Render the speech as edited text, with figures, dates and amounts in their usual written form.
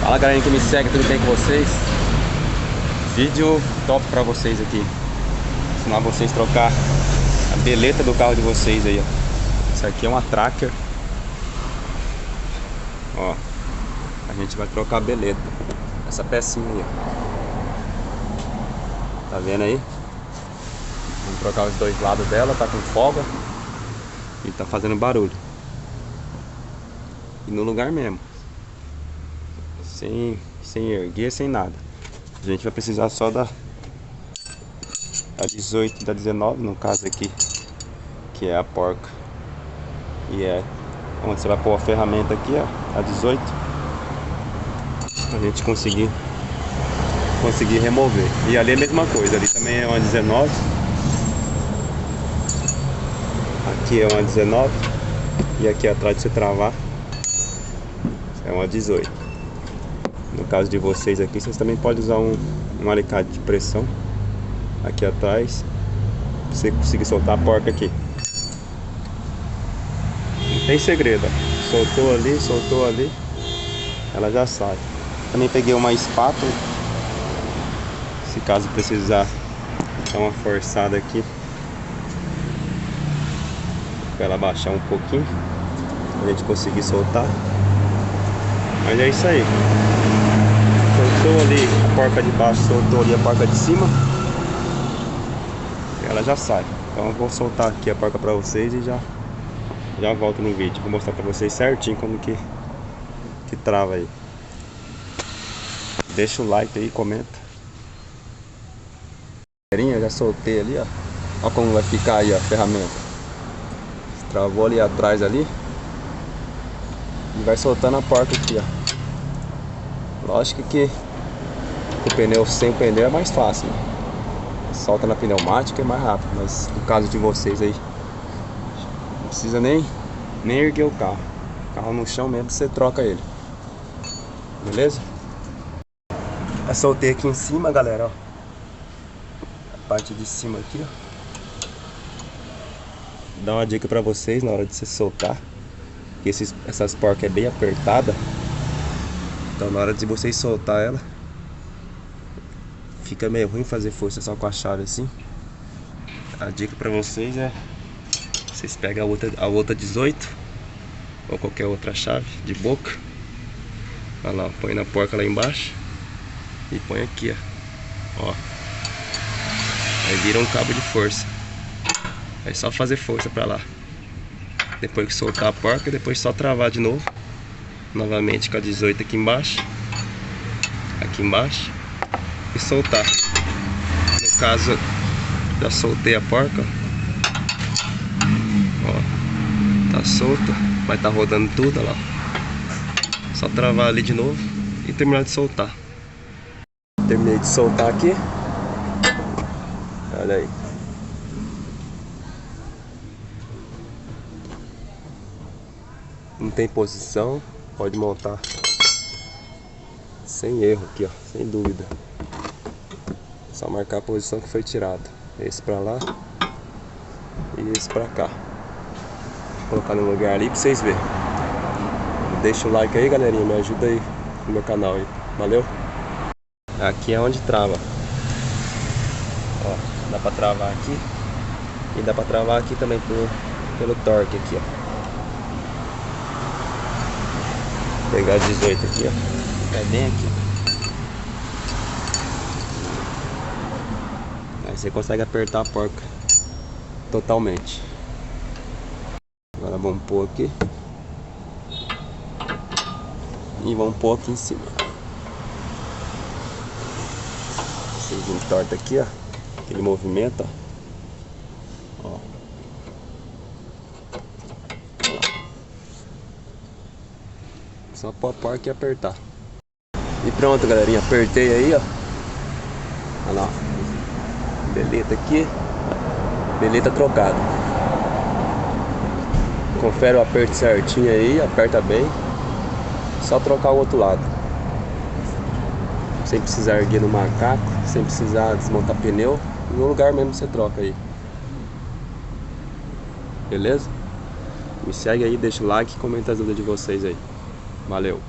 Fala galerinha que me segue, tudo bem com vocês? Vídeo top pra vocês aqui. Ensinar vocês a trocar a beleta do carro de vocês aí, ó. Isso aqui é uma Tracker. Ó, a gente vai trocar a beleta. Essa pecinha aí, ó. Tá vendo aí? Vamos trocar os dois lados dela, tá com folga e tá fazendo barulho. E no lugar mesmo. Sem erguer, sem nada. A gente vai precisar só da 18 e da 19, no caso aqui, que é a porca. E é onde você vai pôr a ferramenta aqui, ó, a 18, a gente conseguir remover. E ali é a mesma coisa, ali também é uma 19. Aqui é uma 19. E aqui atrás de você travar é uma 18. No caso de vocês aqui, vocês também podem usar um alicate de pressão aqui atrás, pra você conseguir soltar a porca aqui. Não tem segredo, ó. Soltou ali, ela já sai. Também peguei uma espátula, se caso precisar dar uma forçada aqui pra ela baixar um pouquinho, pra gente conseguir soltar. Mas é isso aí. Soltou ali a porca de baixo, soltou ali a porca de cima, e ela já sai. Então eu vou soltar aqui a porca pra vocês e já volto no vídeo. Vou mostrar pra vocês certinho como que trava aí. Deixa o like aí, comenta. Eu já soltei ali, ó. Olha como vai ficar aí a ferramenta. Travou ali atrás ali. E vai soltando a porca aqui, ó. Lógico que o pneu sem o pneu é mais fácil, né? Solta na pneumática é mais rápido, mas no caso de vocês aí, não precisa nem erguer o carro. O carro no chão mesmo, você troca ele. Beleza? Eu soltei aqui em cima, galera, ó. A parte de cima aqui, ó. Dá uma dica pra vocês na hora de você soltar, que essas porcas é bem apertada. Então na hora de vocês soltar ela, fica meio ruim fazer força só com a chave assim. A dica pra vocês é: vocês pegam a outra 18 ou qualquer outra chave de boca, olha lá, põe na porca lá embaixo e põe aqui, ó. Aí vira um cabo de força. É só fazer força pra lá. Depois que soltar a porca, depois só travar de novo. Novamente com a 18 aqui embaixo, e soltar. No caso, já soltei a porca, ó, tá solta, vai estar rodando tudo, ó lá. Só travar ali de novo e terminar de soltar. Terminei de soltar aqui, olha aí. Não tem posição, pode montar sem erro aqui, ó, sem dúvida. Só marcar a posição que foi tirada. Esse pra lá e esse pra cá. Vou colocar no lugar ali pra vocês verem. Deixa o like aí, galerinha, me ajuda aí no meu canal aí. Valeu? Aqui é onde trava. Ó, dá pra travar aqui. E dá pra travar aqui também pelo torque aqui, ó. Pegar a 18 aqui, ó. É bem aqui. Aí você consegue apertar a porca totalmente. Agora vamos pôr aqui. E vamos pôr aqui em cima. Vocês entortam aqui, ó. Aquele movimento, ó. Ó. Só pôr a porca e apertar. E pronto, galerinha, apertei aí, ó. Olha lá, beleta aqui, beleta trocada. Confere o aperto certinho aí, aperta bem. Só trocar o outro lado, sem precisar erguer no macaco, sem precisar desmontar pneu. No lugar mesmo você troca aí. Beleza? Me segue aí, deixa o like e comenta as dúvidas de vocês aí. Valeu!